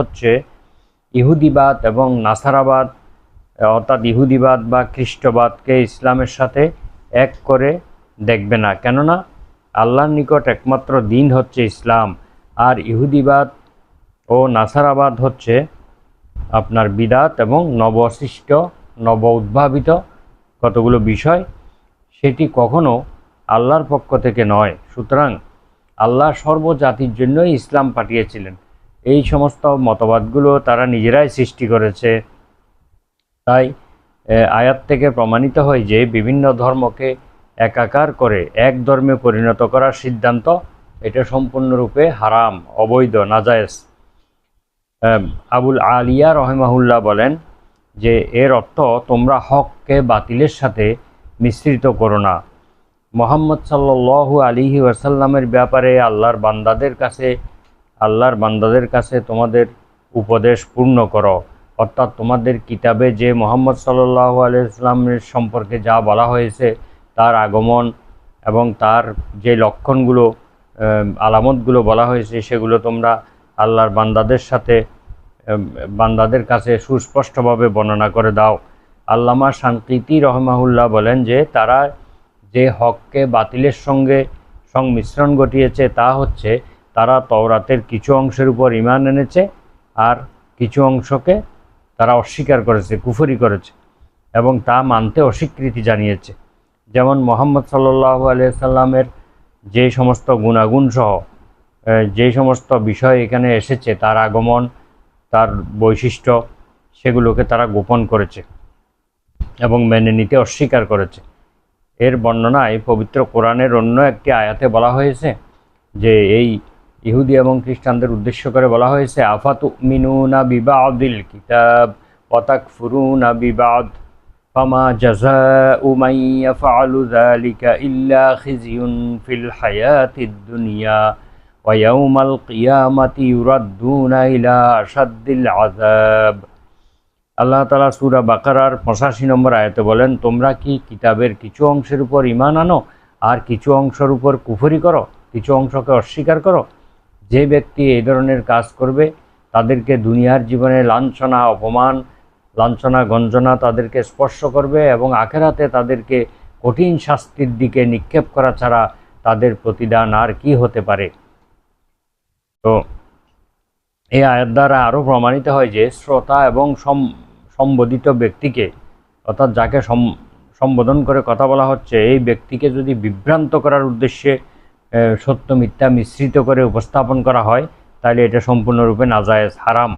হচ্ছে ইহুদিবাদ এবং নাসারাবাদ, অর্থাৎ ইহুদিবাদ বা খ্রিস্টবাদকে ইসলামের সাথে এক করে দেখবে না, কেননা আল্লাহর নিকট একমাত্র দিন হচ্ছে ইসলাম, আর ইহুদিবাদ ও নাসারাবাদ হচ্ছে আপনার বিদাত এবং নবসৃষ্ট নব উদ্ভাবিত কতগুলো বিষয়, সেটি কখনো আল্লাহর পক্ষ থেকে নয়। সুতরাং আল্লাহ সর্বজাতির জন্যই ইসলাম পাঠিয়েছিলেন। এই সমস্ত মতবাদগুলো তারা নিজেরাই সৃষ্টি করেছে। তাই আয়াত থেকে প্রমাণিত হয় যে বিভিন্ন ধর্মকে একাকার করে এক ধর্মে পরিণত করার সিদ্ধান্ত এটা সম্পূর্ণরূপে হারাম, অবৈধ, নাজায়েজ। আবুল আলিয়া রহমাহুল্লাহ বলেন যে এর অর্থ তোমরা হককে বাতিলের সাথে মিশ্রিত করো না। মুহাম্মদ সাল্লাল্লাহু আলাইহি ওয়াসাল্লামের ব্যাপারে আল্লাহর বান্দাদের কাছে তোমাদের উপদেশ পূর্ণ করো, অর্থাৎ তোমাদের কিতাবে যে মুহাম্মদ সাল্লাল্লাহু আলাইহি ওয়াসাল্লামের সম্পর্কে যা বলা হয়েছে, তার আগমন এবং তার যে লক্ষণগুলো আলামতগুলো বলা হয়েছে, সেগুলো তোমরা আল্লাহর বান্দাদের কাছে সুস্পষ্টভাবে বর্ণনা করে দাও। আল্লামা শানকিতি রহমাহুল্লাহ বলেন যে তারা যে হককে বাতিলের সঙ্গে সংমিশ্রণ ঘটিয়েছে তা হচ্ছে তারা তাওরাতের কিছু অংশের উপর ঈমান এনেছে আর কিছু অংশকে তারা অস্বীকার করেছে, কুফরি করেছে এবং তা মানতে অস্বীকৃতি জানিয়েছে। যেমন মুহাম্মদ সাল্লাল্লাহু আলাইহি সাল্লামের যে সমস্ত গুণাগুণ সহ যে সমস্ত বিষয় এখানে এসেছে, তার আগমন, তার বৈশিষ্ট্য, সেগুলোকে তারা গোপন করেছে এবং মেনে নিতে অস্বীকার করেছে। এর বর্ণনায় পবিত্র কোরআনের অন্য একটি আয়াতে বলা হয়েছে যে এই ইহুদি এবং খ্রিস্টানদের উদ্দেশ্য করে বলা হয়েছে, আফাতুমিনুনা বিবাদিল কিতাব ওয়া তাকফুরুনা বিবাদ ফামা জাযাউ মান ইয়াফআলু যালিকা ইল্লা খিজিয়ুন ফিল হায়াতিদ দুনিয়া ওয়া ইয়াউমাল কিয়ামাতি ইউরাদ্দুনা ইলা আশাদ্দিল আযাব। আল্লাহ তাআলা সূরা বাকারার 85 নম্বর আয়াতে বলেন, তোমরা কি কিতাবের কিছু অংশের উপর ঈমান আনো আর কিছু অংশের উপর কুফরি করো, কিছু অংশকে অস্বীকার করো? যে ব্যক্তি এই ধরনের কাজ করবে তাদেরকে দুনিয়ার জীবনে লাঞ্ছনা, অপমান, লাঞ্ছনা, গঞ্জনা তাদেরকে স্পর্শ করবে এবং আখেরাতে তাদেরকে কঠিন শাস্তির দিকে নিক্ষেপ করা ছাড়া তাদের প্রতিদান আর কি হতে পারে। তো এই আয়াত দ্বারা আরও প্রমাণিত হয় যে শ্রোতা এবং সম্বোধিত ব্যক্তিকে, অর্থাৎ যাকে সম্বোধন করে কথা বলা হচ্ছে, এই ব্যক্তিকে যদি বিভ্রান্ত করার উদ্দেশ্যে সত্য মিথ্যা মিশ্রিত করে উপস্থাপন করা হয়, তাহলে এটা সম্পূর্ণরূপে নাজায়েজ, হারাম।